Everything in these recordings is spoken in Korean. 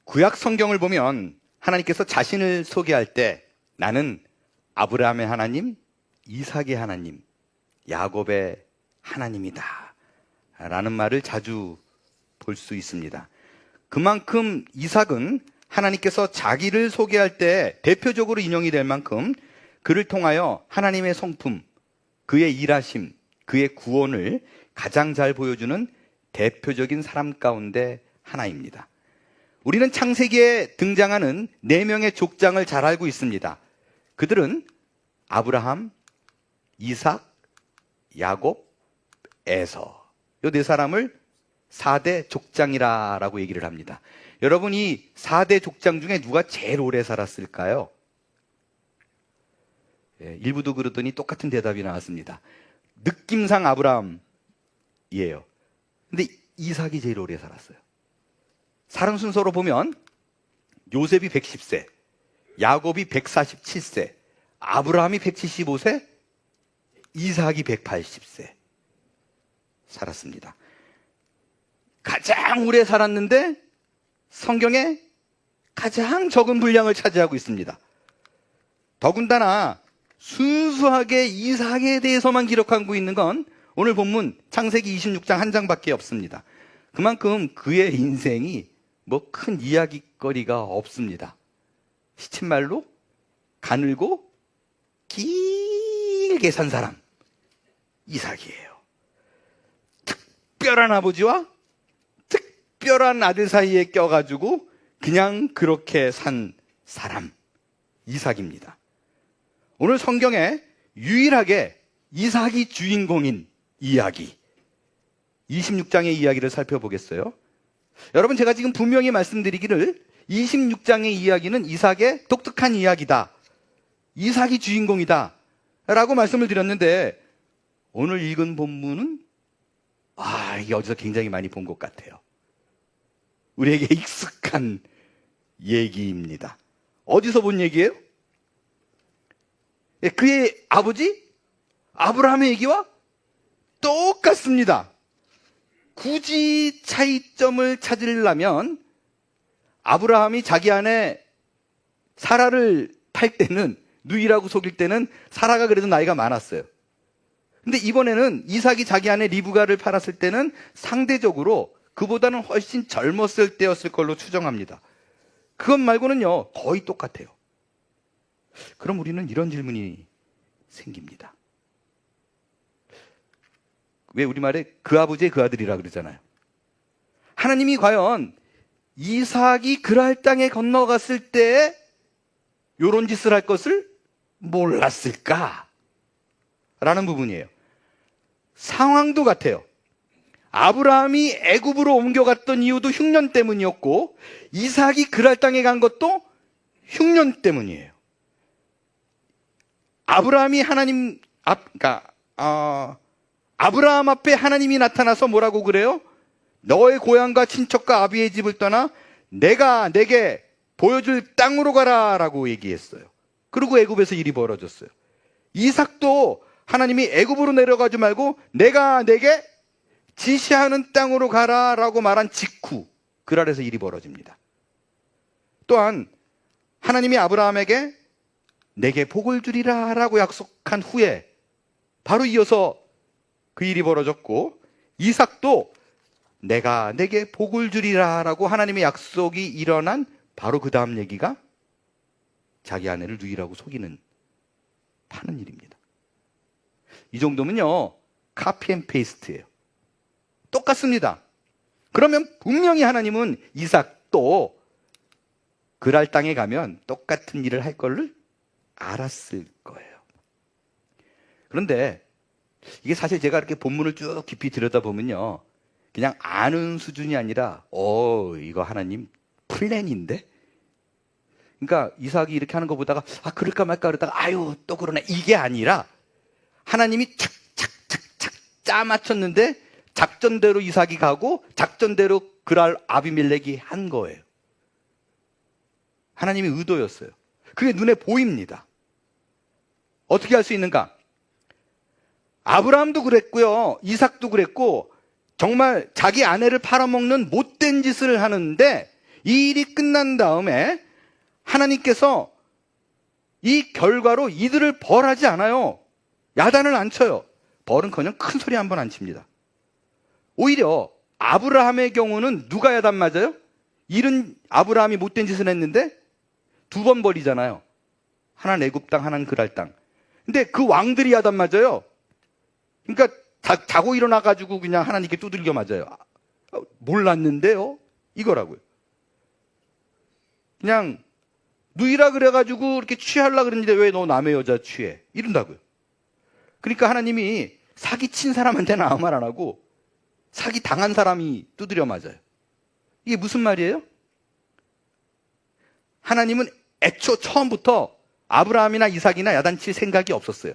구약 성경을 보면 하나님께서 자신을 소개할 때 나는 아브라함의 하나님, 이삭의 하나님, 야곱의 하나님이다 라는 말을 자주 볼 수 있습니다. 그만큼 이삭은 하나님께서 자기를 소개할 때 대표적으로 인용이 될 만큼 그를 통하여 하나님의 성품, 그의 일하심, 그의 구원을 가장 잘 보여주는 대표적인 사람 가운데 하나입니다. 우리는 창세기에 등장하는 4명의 족장을 잘 알고 있습니다. 그들은 아브라함, 이삭, 야곱, 에서, 이 4사람을 4대 족장이라고 얘기를 합니다. 여러분, 이 4대 족장 중에 누가 제일 오래 살았을까요? 일부도 그러더니 똑같은 대답이 나왔습니다. 느낌상 아브라함이에요. 근데 이삭이 제일 오래 살았어요. 사람 순서로 보면 요셉이 110세, 야곱이 147세, 아브라함이 175세, 이삭이 180세 살았습니다. 가장 오래 살았는데 성경에 가장 적은 분량을 차지하고 있습니다. 더군다나 순수하게 이삭에 대해서만 기록하고 있는 건 오늘 본문 창세기 26장 한 장밖에 없습니다. 그만큼 그의 인생이 뭐 큰 이야기거리가 없습니다. 시쳇말로 가늘고 길게 산 사람, 이삭이에요. 특별한 아버지와 특별한 아들 사이에 껴가지고 그냥 그렇게 산 사람, 이삭입니다. 오늘 성경에 유일하게 이삭이 주인공인 이야기, 26장의 이야기를 살펴보겠어요. 여러분, 제가 지금 분명히 말씀드리기를 26장의 이야기는 이삭의 독특한 이야기다, 이삭이 주인공이다 라고 말씀을 드렸는데, 오늘 읽은 본문은 이게 어디서 굉장히 많이 본 것 같아요. 우리에게 익숙한 얘기입니다. 어디서 본 얘기예요? 그의 아버지 아브라함의 얘기와 똑같습니다. 굳이 차이점을 찾으려면 아브라함이 자기 아내 사라를 팔 때는, 누이라고 속일 때는 사라가 그래도 나이가 많았어요. 근데 이번에는 이삭이 자기 아내 리브가를 팔았을 때는 상대적으로 그보다는 훨씬 젊었을 때였을 걸로 추정합니다. 그것 말고는요 거의 똑같아요. 그럼 우리는 이런 질문이 생깁니다. 왜 우리말에 그 아버지의 그 아들이라 그러잖아요. 하나님이 과연 이삭이 그랄 땅에 건너갔을 때 요런 짓을 할 것을 몰랐을까? 라는 부분이에요. 상황도 같아요. 아브라함이 애굽으로 옮겨갔던 이유도 흉년 때문이었고, 이삭이 그랄 땅에 간 것도 흉년 때문이에요. 아브라함이 아브라함 앞에 하나님이 나타나서 뭐라고 그래요? 너의 고향과 친척과 아비의 집을 떠나 내가 내게 보여줄 땅으로 가라 라고 얘기했어요. 그리고 애굽에서 일이 벌어졌어요. 이삭도 하나님이 애굽으로 내려가지 말고 내가 내게 지시하는 땅으로 가라 라고 말한 직후 그랄에서 일이 벌어집니다. 또한 하나님이 아브라함에게 내게 복을 주리라 라고 약속한 후에 바로 이어서 그 일이 벌어졌고, 이삭도 내가 내게 복을 주리라 라고 하나님의 약속이 일어난 바로 그 다음 얘기가 자기 아내를 누이라고 속이는, 파는 일입니다. 이 정도면요 카피 앤 페이스트예요. 똑같습니다. 그러면 분명히 하나님은 이삭도 그랄 땅에 가면 똑같은 일을 할 걸 알았을 거예요. 그런데 이게 사실 제가 이렇게 본문을 쭉 깊이 들여다보면요 그냥 아는 수준이 아니라 이거 하나님 플랜인데? 그러니까 이삭이 이렇게 하는 거 보다가 그럴까 말까 그러다가 또 그러네, 이게 아니라 하나님이 착착착착 짜 맞췄는데 작전대로 이삭이 가고 작전대로 그랄 아비멜렉이 한 거예요. 하나님의 의도였어요. 그게 눈에 보입니다. 어떻게 할 수 있는가? 아브라함도 그랬고요, 이삭도 그랬고, 정말 자기 아내를 팔아먹는 못된 짓을 하는데 이 일이 끝난 다음에 하나님께서 이 결과로 이들을 벌하지 않아요. 야단을 안 쳐요. 벌은커녕 큰 소리 한 번 안 칩니다. 오히려 아브라함의 경우는 누가 야단 맞아요? 일은 아브라함이 못된 짓을 했는데 두 번 벌이잖아요. 하나는 애굽 땅, 하나는 그랄 땅. 근데 그 왕들이 야단 맞아요. 그러니까 자고 일어나가지고 그냥 하나님께 두들겨 맞아요. 몰랐는데요? 이거라고요. 그냥 누이라 그래가지고 이렇게 취하려고 그랬는데 왜 너 남의 여자 취해? 이런다고요. 그러니까 하나님이 사기친 사람한테는 아무 말 안 하고 사기 당한 사람이 두드려 맞아요. 이게 무슨 말이에요? 하나님은 애초 처음부터 아브라함이나 이삭이나 야단칠 생각이 없었어요.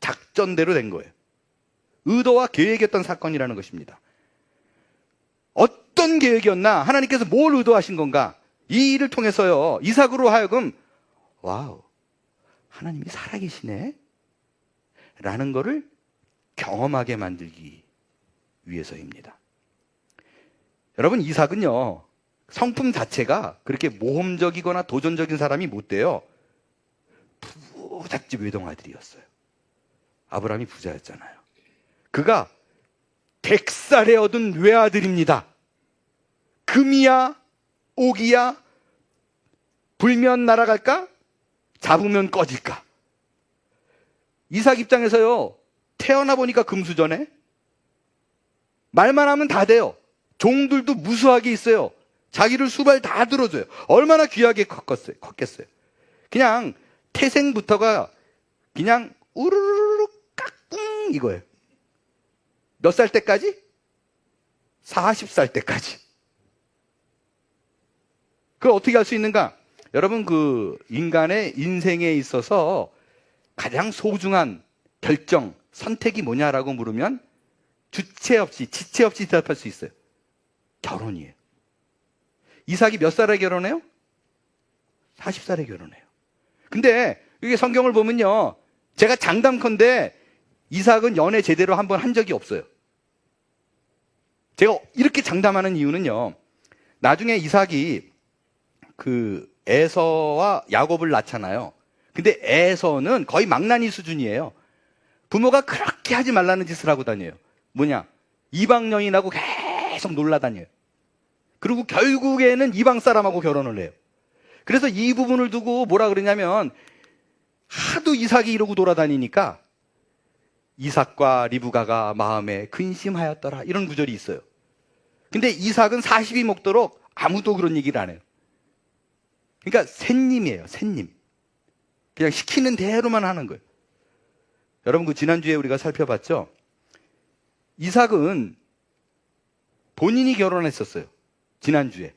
작전대로 된 거예요. 의도와 계획이었던 사건이라는 것입니다. 어떤 계획이었나? 하나님께서 뭘 의도하신 건가? 이 일을 통해서요, 이삭으로 하여금 와우, 하나님이 살아계시네 라는 거를 경험하게 만들기 위해서입니다. 여러분, 이삭은요, 성품 자체가 그렇게 모험적이거나 도전적인 사람이 못 돼요. 부잣집 외동아들이었어요. 아브라함이 부자였잖아요. 그가 100살에 얻은 외아들입니다. 금이야 옥이야, 불면 날아갈까? 잡으면 꺼질까? 이삭 입장에서요, 태어나 보니까 금수저네? 말만 하면 다 돼요. 종들도 무수하게 있어요. 자기를 수발 다 들어줘요. 얼마나 귀하게 컸겠어요. 그냥 태생부터가 그냥 우르르르 깍꿍 이거예요. 몇 살 때까지? 40살 때까지. 그걸 어떻게 할 수 있는가? 여러분, 그 인간의 인생에 있어서 가장 소중한 결정, 선택이 뭐냐라고 물으면 주체 없이, 지체 없이 대답할 수 있어요. 결혼이에요. 이삭이 몇 살에 결혼해요? 40살에 결혼해요. 근데 이게 성경을 보면요, 제가 장담컨대 이삭은 연애 제대로 한번 한 적이 없어요. 제가 이렇게 장담하는 이유는요, 나중에 이삭이 그 에서와 야곱을 낳잖아요. 근데 에서는 거의 망나니 수준이에요. 부모가 그렇게 하지 말라는 짓을 하고 다녀요. 뭐냐? 이방 여인하고 계속 놀라다녀요. 그리고 결국에는 이방 사람하고 결혼을 해요. 그래서 이 부분을 두고 뭐라 그러냐면, 하도 이삭이 이러고 돌아다니니까 이삭과 리브가가 마음에 근심하였더라, 이런 구절이 있어요. 근데 이삭은 40이 먹도록 아무도 그런 얘기를 안 해요. 그러니까 샌님이에요. 샌님. 그냥 시키는 대로만 하는 거예요. 여러분, 그 지난주에 우리가 살펴봤죠? 이삭은 본인이 결혼했었어요. 지난주에.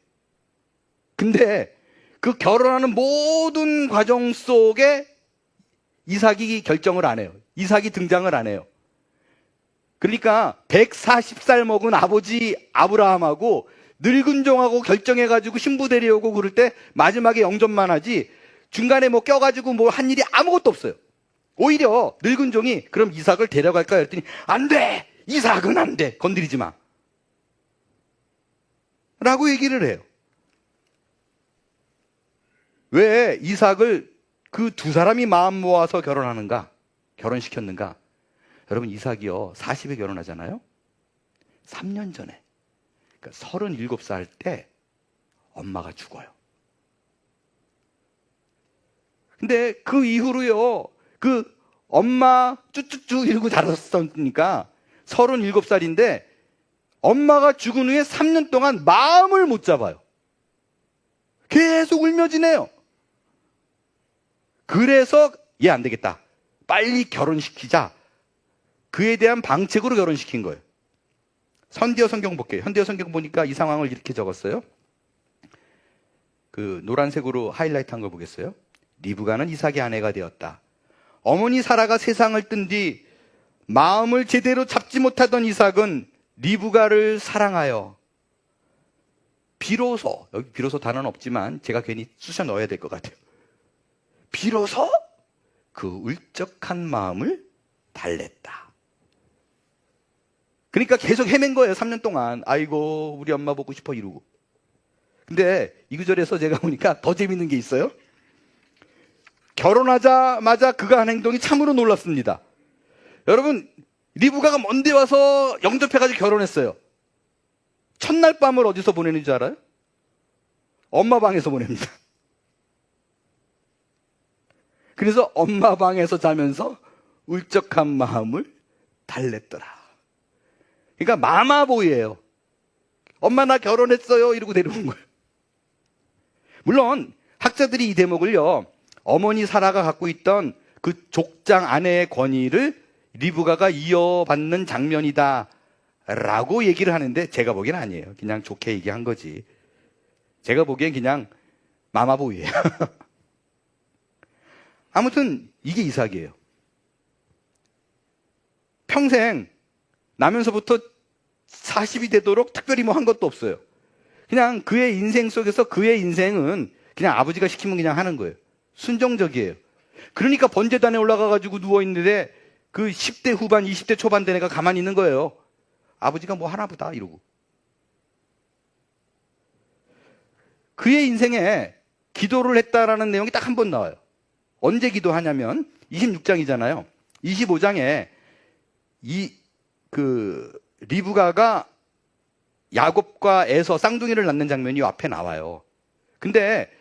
근데 그 결혼하는 모든 과정 속에 이삭이 결정을 안 해요. 이삭이 등장을 안 해요. 그러니까 140살 먹은 아버지 아브라함하고 늙은 종하고 결정해가지고 신부 데려오고 그럴 때 마지막에 영접만 하지, 중간에 뭐 껴가지고 뭐 한 일이 아무것도 없어요. 오히려 늙은 종이 그럼 이삭을 데려갈까 했더니 안 돼! 이삭은 안 돼! 건드리지 마! 라고 얘기를 해요. 왜 이삭을 그 두 사람이 마음 모아서 결혼하는가? 결혼시켰는가? 여러분, 이삭이요, 40에 결혼하잖아요? 3년 전에, 그러니까 37살 때 엄마가 죽어요. 근데 그 이후로요, 그 엄마 쭈쭈쭈 이러고 자랐으니까 37살인데 엄마가 죽은 후에 3년 동안 마음을 못 잡아요. 계속 울며 지내요. 그래서 얘 안 되겠다, 빨리 결혼시키자. 그에 대한 방책으로 결혼시킨 거예요. 현대어 성경 볼게요. 현대어 성경 보니까 이 상황을 이렇게 적었어요. 그 노란색으로 하이라이트 한 걸 보겠어요? 리브가는 이삭의 아내가 되었다. 어머니 사라가 세상을 뜬 뒤 마음을 제대로 잡지 못하던 이삭은 리브가를 사랑하여 비로소, 여기 비로소 단어는 없지만 제가 괜히 쑤셔 넣어야 될 것 같아요. 비로소 그 울적한 마음을 달랬다. 그러니까 계속 헤맨 거예요. 3년 동안. 아이고, 우리 엄마 보고 싶어 이러고. 근데 이 구절에서 제가 보니까 더 재밌는 게 있어요. 결혼하자마자 그가 한 행동이 참으로 놀랐습니다. 여러분, 리브가가 먼데 와서 영접해가지고 결혼했어요. 첫날 밤을 어디서 보내는 줄 알아요? 엄마 방에서 보냅니다. 그래서 엄마 방에서 자면서 울적한 마음을 달랬더라. 그러니까 마마보이예요. 엄마 나 결혼했어요 이러고 데려온 거예요. 물론 학자들이 이 대목을요, 어머니 사라가 갖고 있던 그 족장 아내의 권위를 리브가가 이어받는 장면이다 라고 얘기를 하는데, 제가 보기엔 아니에요. 그냥 좋게 얘기한 거지. 제가 보기엔 그냥 마마보이예요. 아무튼 이게 이삭이에요. 평생 나면서부터 40이 되도록 특별히 뭐 한 것도 없어요. 그냥 그의 인생 속에서 그의 인생은 그냥 아버지가 시키면 그냥 하는 거예요. 순종적이에요. 그러니까 번제단에 올라가가지고 누워있는데 그 10대 후반, 20대 초반 된 애가 가만히 있는 거예요. 아버지가 뭐 하나 보다 이러고. 그의 인생에 기도를 했다라는 내용이 딱 한 번 나와요. 언제 기도하냐면 26장이잖아요. 25장에 리브가가 야곱과 에서 쌍둥이를 낳는 장면이 요 앞에 나와요. 근데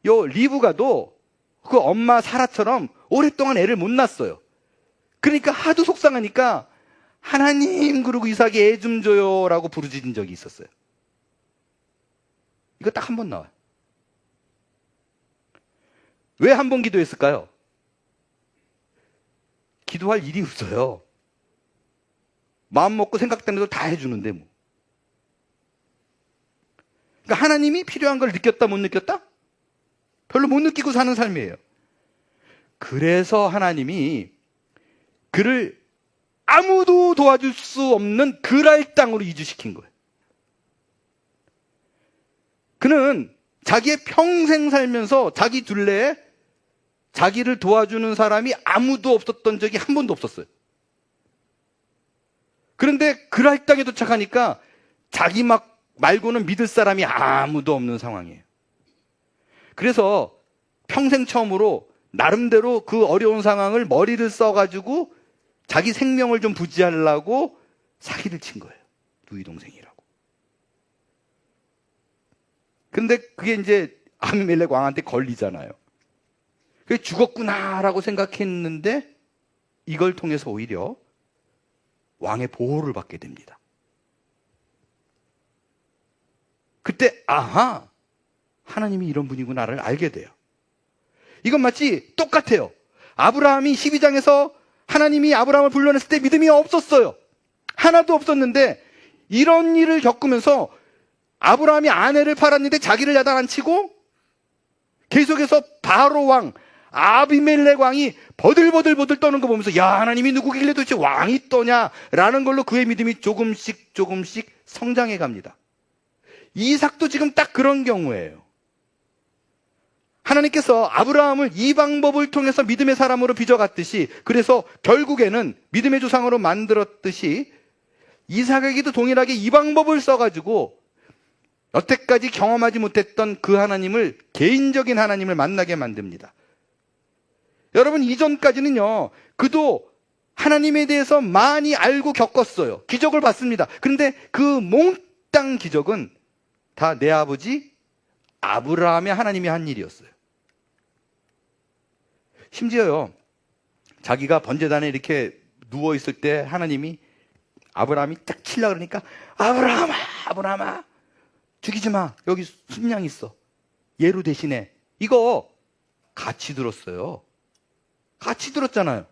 요 리브가도 그 엄마 사라처럼 오랫동안 애를 못 낳았어요. 그러니까 하도 속상하니까 하나님, 그러고 이삭이 애 좀 줘요라고 부르짖은 적이 있었어요. 이거 딱 한 번 나와요. 왜 한 번 기도했을까요? 기도할 일이 없어요. 마음 먹고 생각되는 걸 다 해주는데 뭐. 그러니까 하나님이 필요한 걸 느꼈다 못 느꼈다? 별로 못 느끼고 사는 삶이에요. 그래서 하나님이 그를 아무도 도와줄 수 없는 그랄 땅으로 이주시킨 거예요. 그는 자기의 평생 살면서 자기 둘레에 자기를 도와주는 사람이 아무도 없었던 적이 한 번도 없었어요. 그런데 그랄 땅에 도착하니까 자기 말고는 믿을 사람이 아무도 없는 상황이에요. 그래서 평생 처음으로 나름대로 그 어려운 상황을 머리를 써가지고 자기 생명을 좀 부지하려고 사기를 친 거예요. 누이 동생이라고. 근데 그게 이제 아비멜렉 왕한테 걸리잖아요. 그게 죽었구나라고 생각했는데 이걸 통해서 오히려 왕의 보호를 받게 됩니다. 그때 아하, 하나님이 이런 분이구나를 알게 돼요. 이건 마치 똑같아요. 아브라함이 12장에서 하나님이 아브라함을 불러냈을 때 믿음이 없었어요. 하나도 없었는데 이런 일을 겪으면서 아브라함이 아내를 팔았는데 자기를 야단치고 계속해서 바로 왕 아비멜렉 왕이 버들버들 떠는 거 보면서 야, 하나님이 누구길래 도대체 왕이 떠냐라는 걸로 그의 믿음이 조금씩 성장해 갑니다. 이삭도 지금 딱 그런 경우예요. 하나님께서 아브라함을 이 방법을 통해서 믿음의 사람으로 빚어갔듯이, 그래서 결국에는 믿음의 조상으로 만들었듯이 이삭에게도 동일하게 이 방법을 써가지고 여태까지 경험하지 못했던 그 하나님을, 개인적인 하나님을 만나게 만듭니다. 여러분, 이전까지는요, 그도 하나님에 대해서 많이 알고 겪었어요. 기적을 봤습니다. 그런데 그 몽땅 기적은 다 내 아버지 아브라함의 하나님이 한 일이었어요. 심지어요, 자기가 번제단에 이렇게 누워있을 때 하나님이 아브라함이 딱 치려고 그러니까 아브라함아 죽이지 마, 여기 순양 있어, 예루 대신에. 이거 같이 들었어요. 같이 들었잖아요.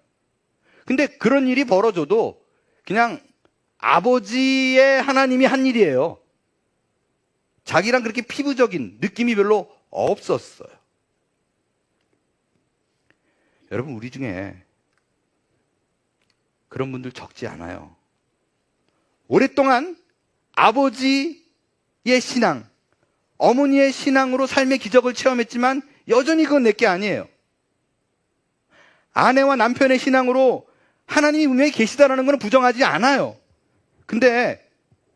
근데 그런 일이 벌어져도 그냥 아버지의 하나님이 한 일이에요. 자기랑 그렇게 피부적인 느낌이 별로 없었어요. 여러분, 우리 중에 그런 분들 적지 않아요. 오랫동안 아버지의 신앙, 어머니의 신앙으로 삶의 기적을 체험했지만 여전히 그건 내게 아니에요. 아내와 남편의 신앙으로 하나님이 분명히 계시다라는 건 부정하지 않아요. 근데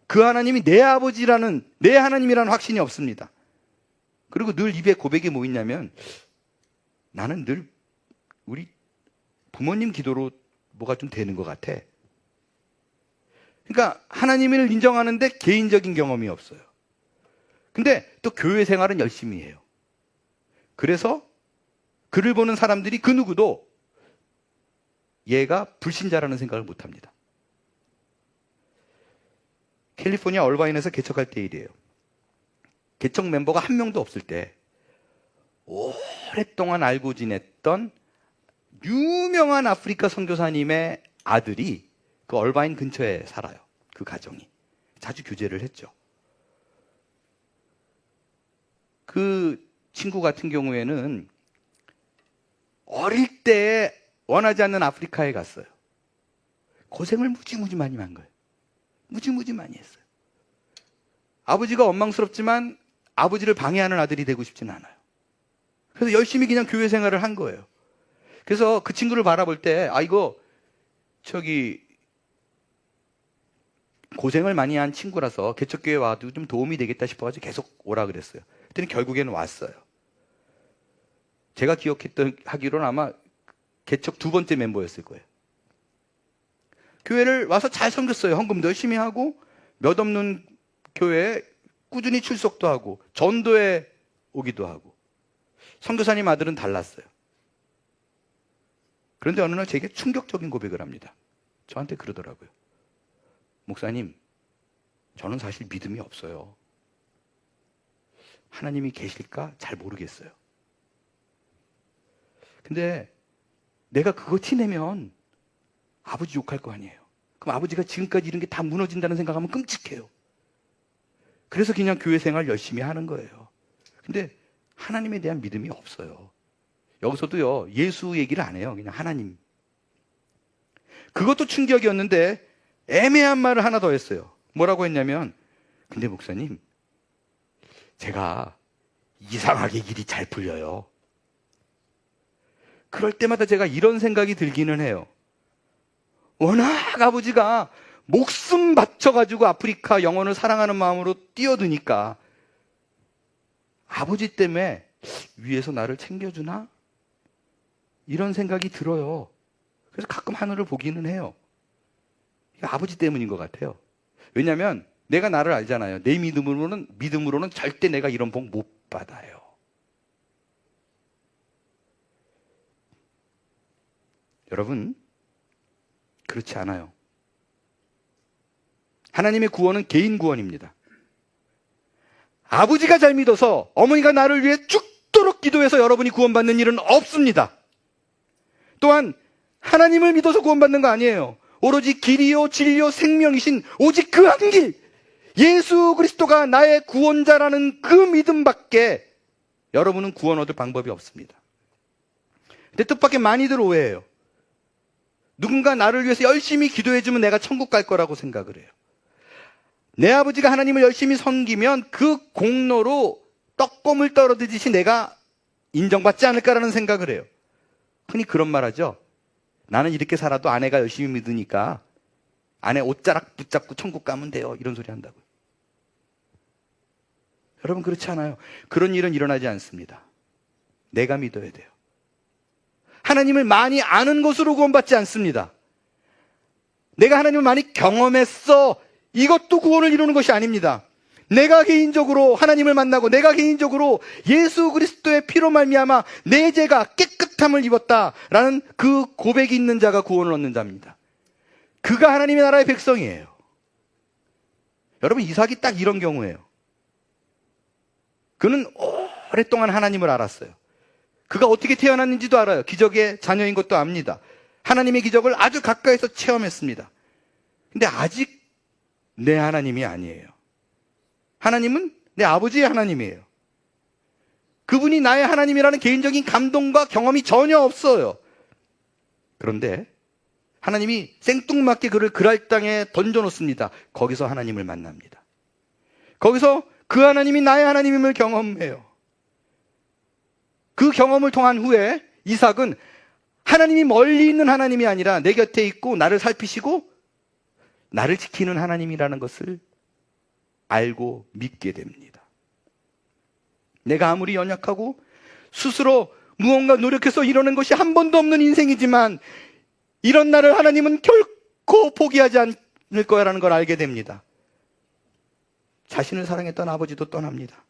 그 하나님이 내 아버지라는, 내 하나님이라는 확신이 없습니다. 그리고 늘 입에 고백이 뭐 있냐면 나는 늘 우리 부모님 기도로 뭐가 좀 되는 것 같아. 그러니까 하나님을 인정하는데 개인적인 경험이 없어요. 근데 또 교회 생활은 열심히 해요. 그래서 그를 보는 사람들이 그 누구도 얘가 불신자라는 생각을 못 합니다. 캘리포니아 얼바인에서 개척할 때 일이에요. 개척 멤버가 한 명도 없을 때 오랫동안 알고 지냈던 유명한 아프리카 선교사님의 아들이 그 얼바인 근처에 살아요. 그 가정이. 자주 교제를 했죠. 그 친구 같은 경우에는 어릴 때 원하지 않는 아프리카에 갔어요. 고생을 무지무지 많이 한 거예요. 무지무지 많이 했어요. 아버지가 원망스럽지만 아버지를 방해하는 아들이 되고 싶지는 않아요. 그래서 열심히 그냥 교회 생활을 한 거예요. 그래서 그 친구를 바라볼 때, 이거, 고생을 많이 한 친구라서 개척교회 와도 좀 도움이 되겠다 싶어가지고 계속 오라 그랬어요. 그랬더니 결국에는 왔어요. 제가 하기로는 아마 개척 2번째 멤버였을 거예요. 교회를 와서 잘 섬겼어요. 헌금도 열심히 하고, 몇 없는 교회에 꾸준히 출석도 하고, 전도에 오기도 하고. 선교사님 아들은 달랐어요. 그런데 어느 날 제게 충격적인 고백을 합니다. 저한테 그러더라고요. 목사님, 저는 사실 믿음이 없어요. 하나님이 계실까 잘 모르겠어요. 근데 내가 그거 티내면 아버지 욕할 거 아니에요. 그럼 아버지가 지금까지 이런 게 다 무너진다는 생각하면 끔찍해요. 그래서 그냥 교회 생활 열심히 하는 거예요. 근데 하나님에 대한 믿음이 없어요. 여기서도요, 예수 얘기를 안 해요. 그냥 하나님. 그것도 충격이었는데 애매한 말을 하나 더 했어요. 뭐라고 했냐면, 근데 목사님, 제가 이상하게 일이 잘 풀려요. 그럴 때마다 제가 이런 생각이 들기는 해요. 워낙 아버지가 목숨 바쳐가지고 아프리카 영혼을 사랑하는 마음으로 뛰어드니까 아버지 때문에 위에서 나를 챙겨주나? 이런 생각이 들어요. 그래서 가끔 하늘을 보기는 해요. 이게 아버지 때문인 것 같아요. 왜냐하면 내가 나를 알잖아요. 내 믿음으로는 절대 내가 이런 복 못 받아요. 여러분, 그렇지 않아요. 하나님의 구원은 개인 구원입니다. 아버지가 잘 믿어서 어머니가 나를 위해 죽도록 기도해서 여러분이 구원받는 일은 없습니다. 또한 하나님을 믿어서 구원받는 거 아니에요. 오로지 길이요 진리요 생명이신 오직 그 한 길, 예수 그리스도가 나의 구원자라는 그 믿음밖에 여러분은 구원 얻을 방법이 없습니다. 근데 뜻밖의 많이들 오해해요. 누군가 나를 위해서 열심히 기도해주면 내가 천국 갈 거라고 생각을 해요. 내 아버지가 하나님을 열심히 섬기면 그 공로로 떡고물 떨어지듯이 내가 인정받지 않을까라는 생각을 해요. 흔히 그런 말 하죠. 나는 이렇게 살아도 아내가 열심히 믿으니까 아내 옷자락 붙잡고 천국 가면 돼요. 이런 소리 한다고요. 여러분, 그렇지 않아요. 그런 일은 일어나지 않습니다. 내가 믿어야 돼요. 하나님을 많이 아는 것으로 구원받지 않습니다. 내가 하나님을 많이 경험했어, 이것도 구원을 이루는 것이 아닙니다. 내가 개인적으로 하나님을 만나고 내가 개인적으로 예수 그리스도의 피로 말미암아 내 죄가 깨끗함을 입었다라는 그 고백이 있는 자가 구원을 얻는 자입니다. 그가 하나님의 나라의 백성이에요. 여러분, 이삭이 딱 이런 경우예요. 그는 오랫동안 하나님을 알았어요. 그가 어떻게 태어났는지도 알아요. 기적의 자녀인 것도 압니다. 하나님의 기적을 아주 가까이서 체험했습니다. 근데 아직 내 하나님이 아니에요. 하나님은 내 아버지의 하나님이에요. 그분이 나의 하나님이라는 개인적인 감동과 경험이 전혀 없어요. 그런데 하나님이 생뚱맞게 그를 그랄 땅에 던져놓습니다. 거기서 하나님을 만납니다. 거기서 그 하나님이 나의 하나님임을 경험해요. 그 경험을 통한 후에 이삭은 하나님이 멀리 있는 하나님이 아니라 내 곁에 있고 나를 살피시고 나를 지키는 하나님이라는 것을 알고 믿게 됩니다. 내가 아무리 연약하고 스스로 무언가 노력해서 이루는 것이 한 번도 없는 인생이지만 이런 나를 하나님은 결코 포기하지 않을 거야라는 걸 알게 됩니다. 자신을 사랑했던 아버지도 떠납니다.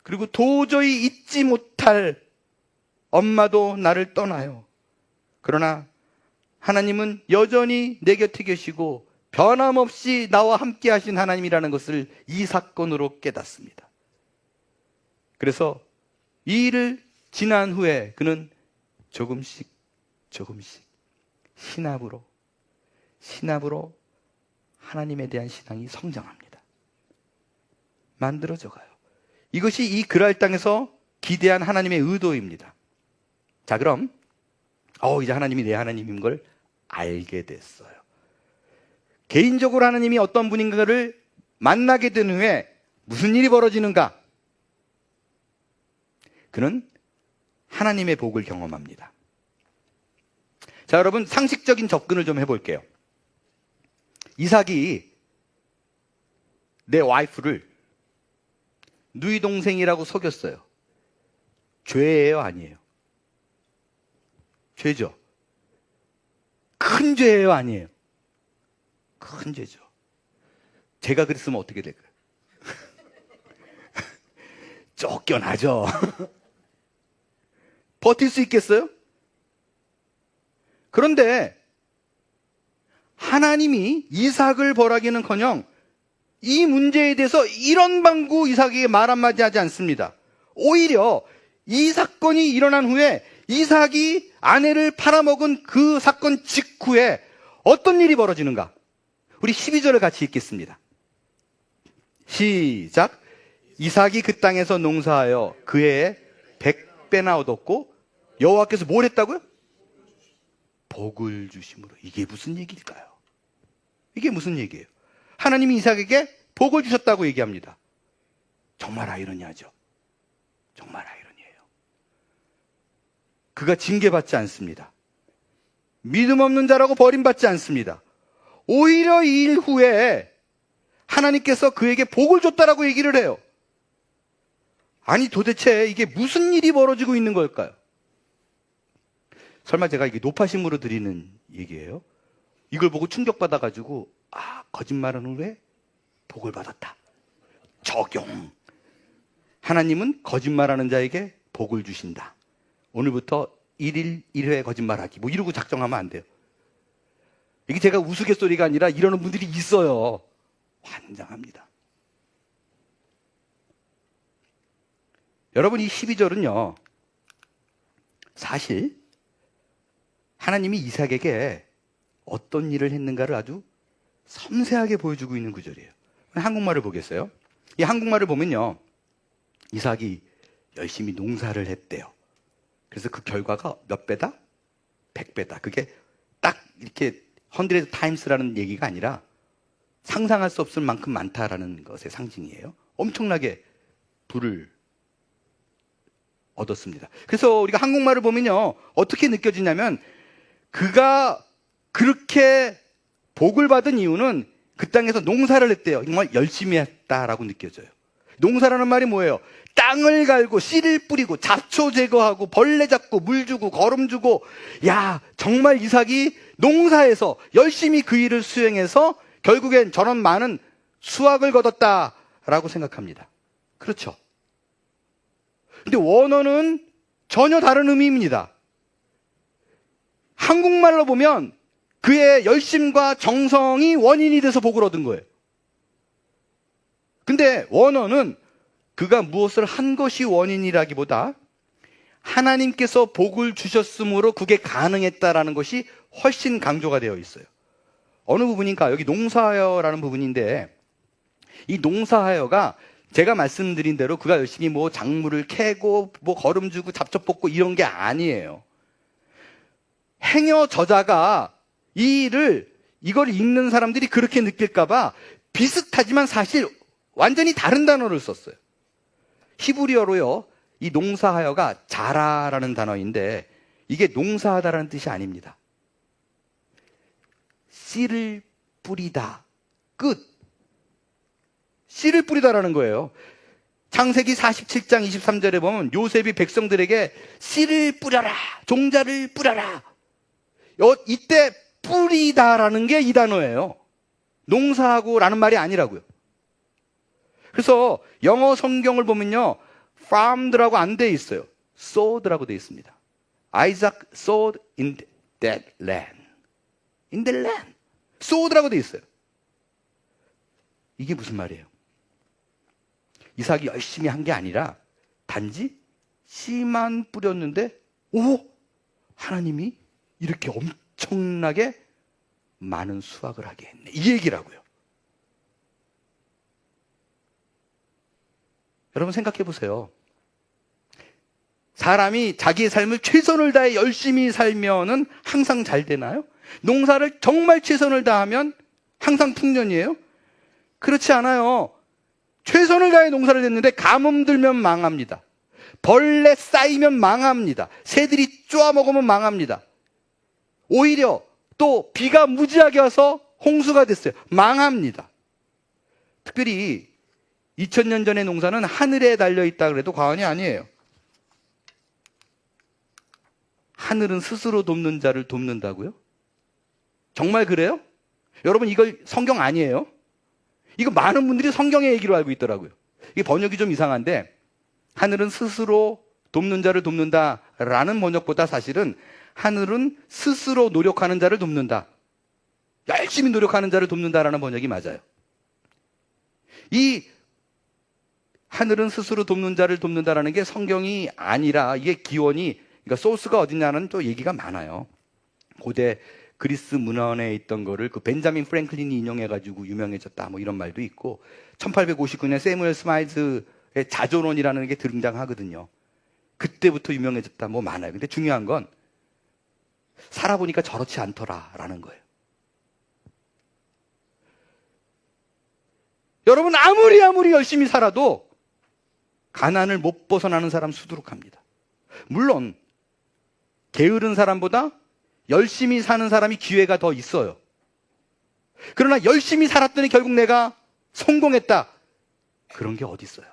그리고 도저히 잊지 못할 엄마도 나를 떠나요. 그러나 하나님은 여전히 내 곁에 계시고 변함없이 나와 함께 하신 하나님이라는 것을 이 사건으로 깨닫습니다. 그래서 이 일을 지난 후에 그는 조금씩 신압으로 하나님에 대한 신앙이 성장합니다. 만들어져 가요. 이것이 이 그랄 땅에서 기대한 하나님의 의도입니다. 자, 그럼 이제 하나님이 내 하나님인 걸 알게 됐어요. 개인적으로 하나님이 어떤 분인가를 만나게 된 후에 무슨 일이 벌어지는가? 그는 하나님의 복을 경험합니다. 자, 여러분, 상식적인 접근을 좀 해볼게요. 이삭이 내 와이프를 누이 동생이라고 속였어요. 죄예요, 아니에요? 죄죠. 큰 죄예요, 아니에요? 큰 죄죠. 제가 그랬으면 어떻게 될까요? 쫓겨나죠. 버틸 수 있겠어요? 그런데 하나님이 이삭을 벌하기는커녕 이 문제에 대해서 이런 방구 이삭에게 말 한마디 하지 않습니다. 오히려 이 사건이 일어난 후에 이삭이 아내를 팔아먹은 그 사건 직후에 어떤 일이 벌어지는가? 우리 12절을 같이 읽겠습니다. 시작. 이삭이 그 땅에서 농사하여 그 해에 100배나 얻었고 여호와께서 뭘 했다고요? 복을 주심으로. 이게 무슨 얘기일까요? 이게 무슨 얘기예요? 하나님이 이삭에게 복을 주셨다고 얘기합니다. 정말 아이러니하죠. 정말 아이러니해요. 그가 징계받지 않습니다. 믿음 없는 자라고 버림받지 않습니다. 오히려 이 일 후에 하나님께서 그에게 복을 줬다라고 얘기를 해요. 아니, 도대체 이게 무슨 일이 벌어지고 있는 걸까요? 설마 제가 이게 노파심으로 드리는 얘기예요? 이걸 보고 충격받아가지고 거짓말한 후에 복을 받았다. 적용. 하나님은 거짓말하는 자에게 복을 주신다. 오늘부터 1일 1회 거짓말하기 이러고 작정하면 안 돼요. 이게 제가 우스갯소리가 아니라 이러는 분들이 있어요. 환장합니다. 여러분, 이 12절은요 사실 하나님이 이삭에게 어떤 일을 했는가를 아주 섬세하게 보여주고 있는 구절이에요. 한국말을 보겠어요? 이 한국말을 보면요, 이삭이 열심히 농사를 했대요. 그래서 그 결과가 몇 배다? 100배다. 그게 딱 이렇게 100 times라는 얘기가 아니라 상상할 수 없을 만큼 많다라는 것의 상징이에요. 엄청나게 부를 얻었습니다. 그래서 우리가 한국말을 보면요, 어떻게 느껴지냐면 그가 그렇게 복을 받은 이유는 그 땅에서 농사를 했대요. 정말 열심히 했다라고 느껴져요. 농사라는 말이 뭐예요? 땅을 갈고 씨를 뿌리고 잡초 제거하고 벌레 잡고 물 주고 거름 주고, 야, 정말 이삭이 농사에서 열심히 그 일을 수행해서 결국엔 저런 많은 수확을 거뒀다라고 생각합니다. 그렇죠? 근데 원어는 전혀 다른 의미입니다. 한국말로 보면 그의 열심과 정성이 원인이 돼서 복을 얻은 거예요. 근데 원어는 그가 무엇을 한 것이 원인이라기보다 하나님께서 복을 주셨으므로 그게 가능했다라는 것이 훨씬 강조가 되어 있어요. 어느 부분인가? 여기 농사하여라는 부분인데, 이 농사하여가 제가 말씀드린 대로 그가 열심히 작물을 캐고 거름 주고 잡초 뽑고 이런 게 아니에요. 행여 저자가 이걸 읽는 사람들이 그렇게 느낄까봐 비슷하지만 사실 완전히 다른 단어를 썼어요. 히브리어로요, 이 농사하여가 자라라는 단어인데 이게 농사하다라는 뜻이 아닙니다. 씨를 뿌리다. 끝. 씨를 뿌리다라는 거예요. 창세기 47장 23절에 보면 요셉이 백성들에게 씨를 뿌려라, 종자를 뿌려라. 이때 뿌리다라는 게 이 단어예요. 농사하고라는 말이 아니라고요. 그래서 영어 성경을 보면요, farmed라고 안 돼 있어요. sowed라고 돼 있습니다. Isaac sowed in that land. In the land. sowed라고 돼 있어요. 이게 무슨 말이에요? 이삭이 열심히 한 게 아니라 단지 씨만 뿌렸는데, 오! 하나님이 이렇게 엄청나게 많은 수확을 하게 했네. 이 얘기라고요. 여러분 생각해 보세요. 사람이 자기의 삶을 최선을 다해 열심히 살면은 항상 잘 되나요? 농사를 정말 최선을 다하면 항상 풍년이에요? 그렇지 않아요. 최선을 다해 농사를 했는데 가뭄 들면 망합니다. 벌레 쌓이면 망합니다. 새들이 쪼아먹으면 망합니다. 오히려 또 비가 무지하게 와서 홍수가 됐어요. 망합니다. 특별히 2000년 전의 농사는 하늘에 달려있다 그래도 과언이 아니에요. 하늘은 스스로 돕는 자를 돕는다고요? 정말 그래요? 여러분, 이걸 성경 아니에요? 이거 많은 분들이 성경의 얘기로 알고 있더라고요. 이게 번역이 좀 이상한데, 하늘은 스스로 돕는 자를 돕는다라는 번역보다 사실은 하늘은 스스로 노력하는 자를 돕는다, 열심히 노력하는 자를 돕는다라는 번역이 맞아요. 이 하늘은 스스로 돕는 자를 돕는다라는 게 성경이 아니라 이게 기원이, 그러니까 소스가 어디냐는 또 얘기가 많아요. 고대 그리스 문헌에 있던 거를 그 벤자민 프랭클린이 인용해가지고 유명해졌다, 뭐 이런 말도 있고, 1859년 세무엘 스마일즈의 자조론이라는 게 등장하거든요. 그때부터 유명해졌다, 뭐 많아요. 근데 중요한 건 살아보니까 저렇지 않더라라는 거예요. 여러분, 아무리 열심히 살아도 가난을 못 벗어나는 사람 수두룩합니다. 물론 게으른 사람보다 열심히 사는 사람이 기회가 더 있어요. 그러나 열심히 살았더니 결국 내가 성공했다, 그런 게 어디 있어요?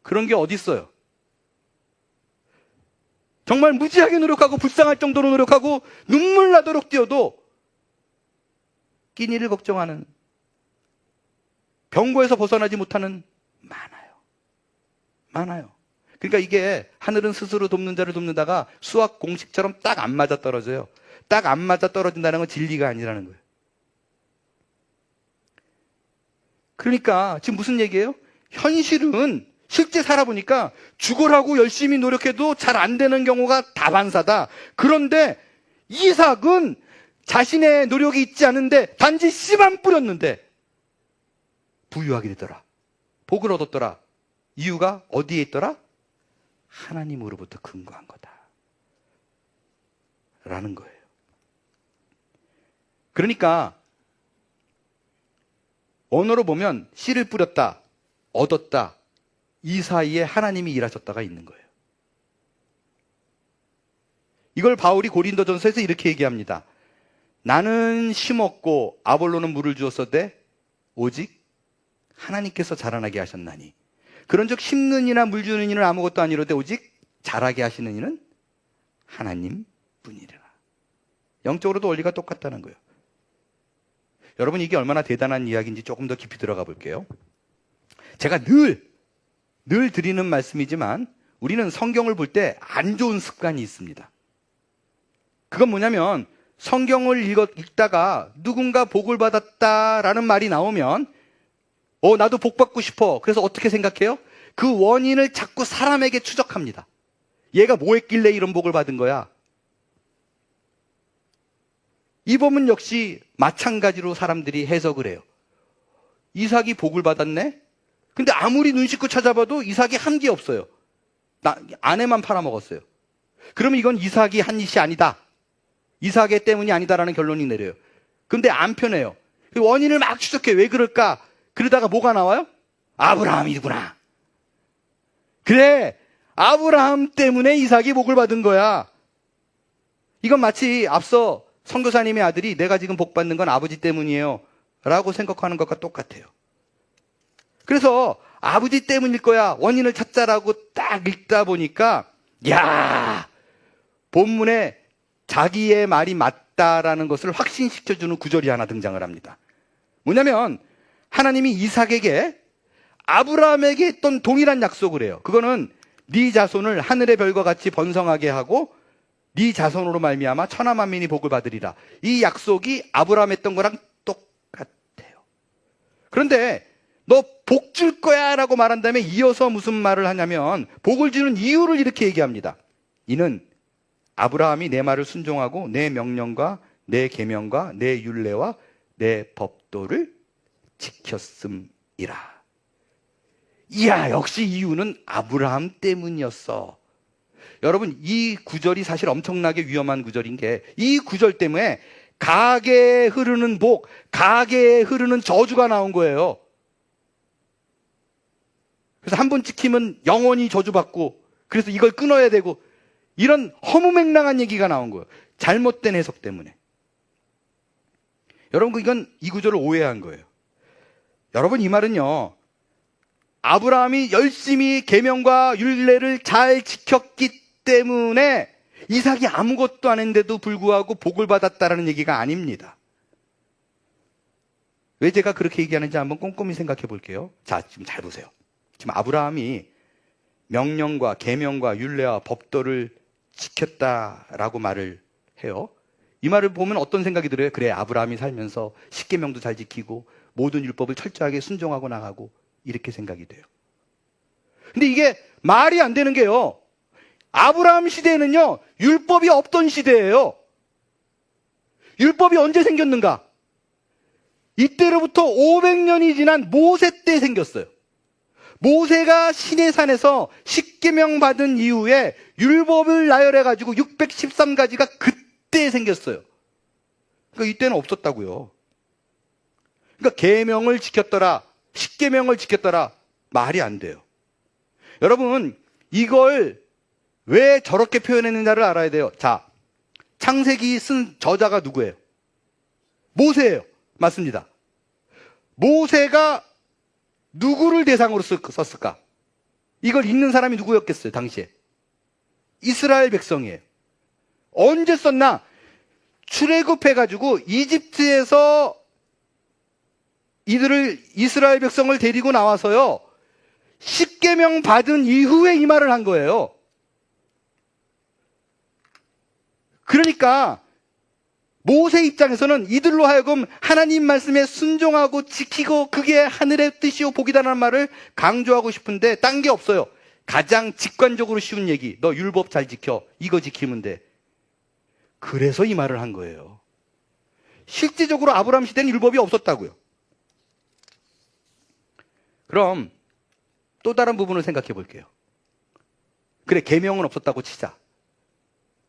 그런 게 어디 있어요? 정말 무지하게 노력하고 불쌍할 정도로 노력하고 눈물 나도록 뛰어도 끼니를 걱정하는, 병고에서 벗어나지 못하는 많아요. 그러니까 이게 하늘은 스스로 돕는 자를 돕는다가 수학 공식처럼 딱 안 맞아 떨어져요. 딱 안 맞아 떨어진다는 건 진리가 아니라는 거예요. 그러니까 지금 무슨 얘기예요? 현실은 실제 살아보니까 죽으라고 열심히 노력해도 잘 안 되는 경우가 다반사다. 그런데 이삭은 자신의 노력이 있지 않은데 단지 씨만 뿌렸는데 부유하게 되더라. 복을 얻었더라. 이유가 어디에 있더라? 하나님으로부터 근거한 거다 라는 거예요. 그러니까 언어로 보면 씨를 뿌렸다, 얻었다, 이 사이에 하나님이 일하셨다가 있는 거예요. 이걸 바울이 고린도전서에서 이렇게 얘기합니다. 나는 심었고 아볼로는 물을 주었으되 오직 하나님께서 자라나게 하셨나니, 그런즉 심는 이나 물 주는 이는 아무것도 아니로되 오직 자라게 하시는 이는 하나님 뿐이라. 영적으로도 원리가 똑같다는 거예요. 여러분, 이게 얼마나 대단한 이야기인지 조금 더 깊이 들어가 볼게요. 제가 늘 드리는 말씀이지만 우리는 성경을 볼 때 안 좋은 습관이 있습니다. 그건 뭐냐면, 성경을 읽다가 누군가 복을 받았다라는 말이 나오면 나도 복 받고 싶어. 그래서 어떻게 생각해요? 그 원인을 자꾸 사람에게 추적합니다. 얘가 뭐 했길래 이런 복을 받은 거야? 이 법은 역시 마찬가지로 사람들이 해석을 해요. 이삭이 복을 받았네? 근데 아무리 눈 씻고 찾아봐도 이삭이 한 게 없어요. 아내만 팔아먹었어요. 그러면 이건 이삭이 한 짓이 아니다, 이삭의 때문이 아니다라는 결론이 내려요. 근데 안 편해요. 원인을 막 추적해. 왜 그럴까? 그러다가 뭐가 나와요? 아브라함이구나. 그래, 아브라함 때문에 이삭이 복을 받은 거야. 이건 마치 앞서 선교사님의 아들이 내가 지금 복 받는 건 아버지 때문이에요 라고 생각하는 것과 똑같아요. 그래서 아버지 때문일 거야, 원인을 찾자라고 딱 읽다 보니까, 야, 본문에 자기의 말이 맞다라는 것을 확신시켜주는 구절이 하나 등장을 합니다. 뭐냐면 하나님이 이삭에게 아브라함에게 했던 동일한 약속을 해요. 그거는 네 자손을 하늘의 별과 같이 번성하게 하고 네 자손으로 말미암아 천하 만민이 복을 받으리라. 이 약속이 아브라함 했던 거랑 똑같아요. 그런데 너 복 줄 거야 라고 말한 다음에 이어서 무슨 말을 하냐면 복을 주는 이유를 이렇게 얘기합니다. 이는 아브라함이 내 말을 순종하고 내 명령과 내 계명과 내 율례와 내 법도를 지켰음이라. 이야, 역시 이유는 아브라함 때문이었어. 여러분, 이 구절이 사실 엄청나게 위험한 구절인 게, 이 구절 때문에 가게에 흐르는 복, 가게에 흐르는 저주가 나온 거예요. 그래서 한 번 찍히면 영원히 저주받고, 그래서 이걸 끊어야 되고, 이런 허무맹랑한 얘기가 나온 거예요. 잘못된 해석 때문에. 여러분, 이건 이 구절을 오해한 거예요. 여러분, 이 말은요, 아브라함이 열심히 계명과 율례를 잘 지켰기 때문에 이삭이 아무것도 안 했는데도 불구하고 복을 받았다라는 얘기가 아닙니다. 왜 제가 그렇게 얘기하는지 한번 꼼꼼히 생각해 볼게요. 자, 지금 잘 보세요. 지금 아브라함이 명령과 계명과 율례와 법도를 지켰다라고 말을 해요. 이 말을 보면 어떤 생각이 들어요? 그래, 아브라함이 살면서 십계명도 잘 지키고 모든 율법을 철저하게 순종하고 나가고, 이렇게 생각이 돼요. 근데 이게 말이 안 되는 게요, 아브라함 시대에는요 율법이 없던 시대예요. 율법이 언제 생겼는가? 이때로부터 500년이 지난 모세 때 생겼어요. 모세가 시내산에서 십계명 받은 이후에 율법을 나열해가지고 613가지가 그때 생겼어요. 그러니까 이때는 없었다고요. 그러니까 계명을 지켰더라, 십계명을 지켰더라, 말이 안 돼요. 여러분, 이걸 왜 저렇게 표현했는지를 알아야 돼요. 자, 창세기 쓴 저자가 누구예요? 모세예요. 맞습니다. 모세가 누구를 대상으로 썼을까? 이걸 읽는 사람이 누구였겠어요, 당시에? 이스라엘 백성이에요. 언제 썼나? 출애굽해가지고 이집트에서 이스라엘 백성을 데리고 나와서요, 십계명 받은 이후에 이 말을 한 거예요. 그러니까 모세 입장에서는 이들로 하여금 하나님 말씀에 순종하고 지키고 그게 하늘의 뜻이요 복이다라는 말을 강조하고 싶은데 딴 게 없어요. 가장 직관적으로 쉬운 얘기, 너 율법 잘 지켜, 이거 지키면 돼. 그래서 이 말을 한 거예요. 실제적으로 아브라함 시대는 율법이 없었다고요. 그럼 또 다른 부분을 생각해 볼게요. 그래, 계명은 없었다고 치자.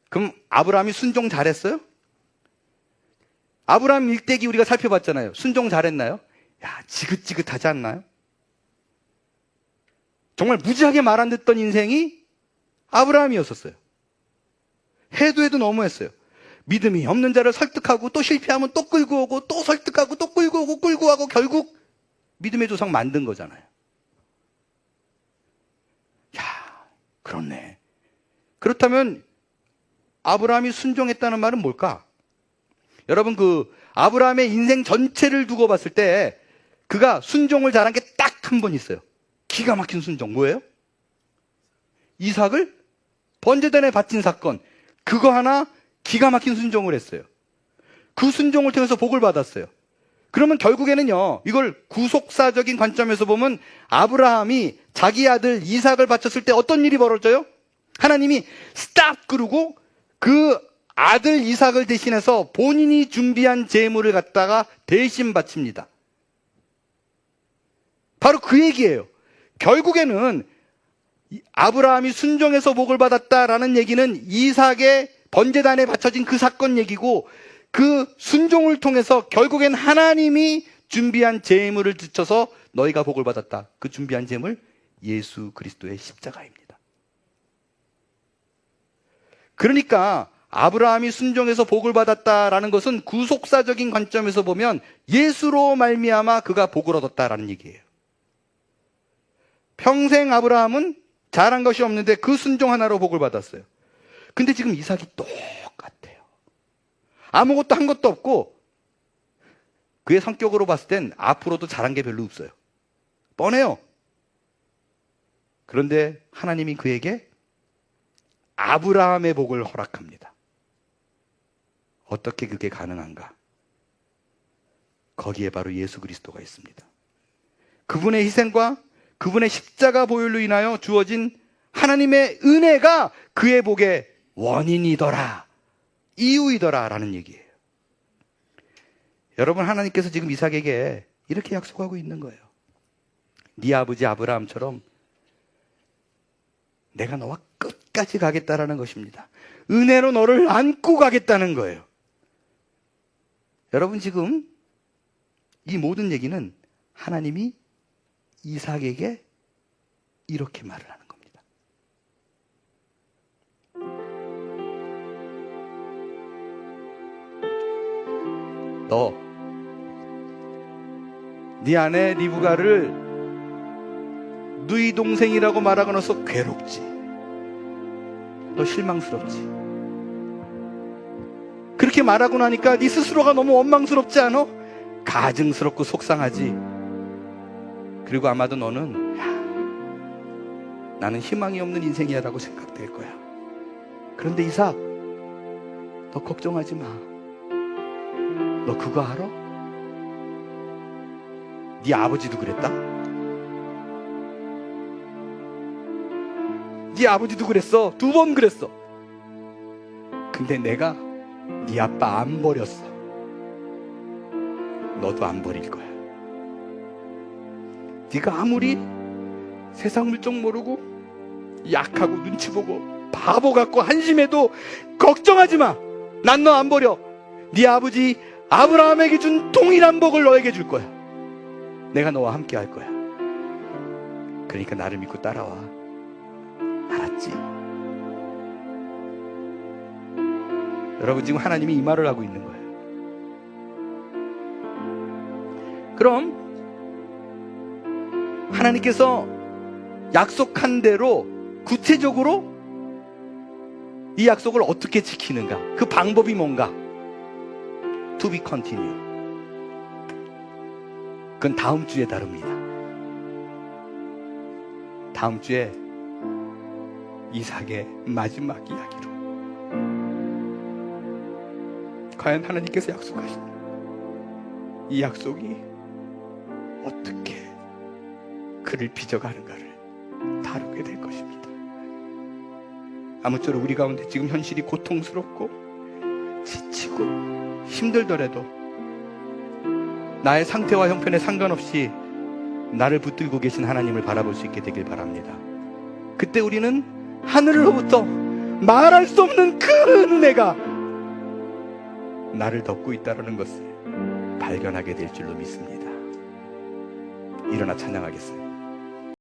그럼 아브라함이 순종 잘했어요? 아브라함 일대기 우리가 살펴봤잖아요. 순종 잘했나요? 야, 지긋지긋하지 않나요? 정말 무지하게 말 안 듣던 인생이 아브라함이었었어요. 해도 너무했어요. 믿음이 없는 자를 설득하고 또 실패하면 또 끌고 오고 또 설득하고 또 끌고 오고 끌고 가고 결국 믿음의 조상 만든 거잖아요. 야, 그렇네. 그렇다면 아브라함이 순종했다는 말은 뭘까? 여러분, 아브라함의 인생 전체를 두고 봤을 때 그가 순종을 잘한 게 딱 한 번 있어요. 기가 막힌 순종. 뭐예요? 이삭을 번제단에 바친 사건. 그거 하나 기가 막힌 순종을 했어요. 그 순종을 통해서 복을 받았어요. 그러면 결국에는요, 이걸 구속사적인 관점에서 보면 아브라함이 자기 아들 이삭을 바쳤을 때 어떤 일이 벌어져요? 하나님이 스탑! 그러고 그 아들 이삭을 대신해서 본인이 준비한 제물을 갖다가 대신 바칩니다. 바로 그 얘기예요. 결국에는 아브라함이 순종해서 복을 받았다라는 얘기는 이삭의 번제단에 바쳐진 그 사건 얘기고, 그 순종을 통해서 결국엔 하나님이 준비한 제물을 드쳐서 너희가 복을 받았다. 그 준비한 제물, 예수 그리스도의 십자가입니다. 그러니까 아브라함이 순종해서 복을 받았다라는 것은 구속사적인 관점에서 보면 예수로 말미암아 그가 복을 얻었다라는 얘기예요. 평생 아브라함은 잘한 것이 없는데 그 순종 하나로 복을 받았어요. 근데 지금 이삭이 똑같아요. 아무것도 한 것도 없고 그의 성격으로 봤을 땐 앞으로도 잘한 게 별로 없어요. 뻔해요. 그런데 하나님이 그에게 아브라함의 복을 허락합니다. 어떻게 그게 가능한가? 거기에 바로 예수 그리스도가 있습니다. 그분의 희생과 그분의 십자가 보혈로 인하여 주어진 하나님의 은혜가 그의 복의 원인이더라, 이유이더라 라는 얘기예요. 여러분, 하나님께서 지금 이삭에게 이렇게 약속하고 있는 거예요. 네 아버지 아브라함처럼 내가 너와 끝까지 가겠다라는 것입니다. 은혜로 너를 안고 가겠다는 거예요. 여러분, 지금 이 모든 얘기는 하나님이 이삭에게 이렇게 말을 하는 겁니다. 너, 네 아내 리브가를 너희 동생이라고 말하고 나서 괴롭지. 너 실망스럽지. 그렇게 말하고 나니까 네 스스로가 너무 원망스럽지 않아? 가증스럽고 속상하지. 그리고 아마도 너는 나는 희망이 없는 인생이야 라고 생각될 거야. 그런데 이삭, 너 걱정하지 마. 너 그거 알아? 네 아버지도 그랬다? 네 아버지도 그랬어. 2번 그랬어. 근데 내가 네 아빠 안 버렸어. 너도 안 버릴 거야. 네가 아무리 세상 물정 모르고 약하고 눈치 보고 바보 같고 한심해도 걱정하지 마. 난 너 안 버려. 네 아버지 아브라함에게 준 동일한 복을 너에게 줄 거야. 내가 너와 함께 할 거야. 그러니까 나를 믿고 따라와. 알았지? 여러분, 지금 하나님이 이 말을 하고 있는 거예요. 그럼 하나님께서 약속한 대로 구체적으로 이 약속을 어떻게 지키는가? 그 방법이 뭔가? To be continued. 그건 다음 주에 다룹니다. 다음 주에 이삭의 마지막 이야기로. 과연 하나님께서 약속하신 이 약속이 어떻게 그를 빚어가는가를 다루게 될 것입니다. 아무쪼록 우리 가운데 지금 현실이 고통스럽고 지치고 힘들더라도 나의 상태와 형편에 상관없이 나를 붙들고 계신 하나님을 바라볼 수 있게 되길 바랍니다. 그때 우리는 하늘로부터 말할 수 없는 큰 은혜가 나를 덮고 있다는 것을 발견하게 될 줄로 믿습니다. 일어나 찬양하겠습니다.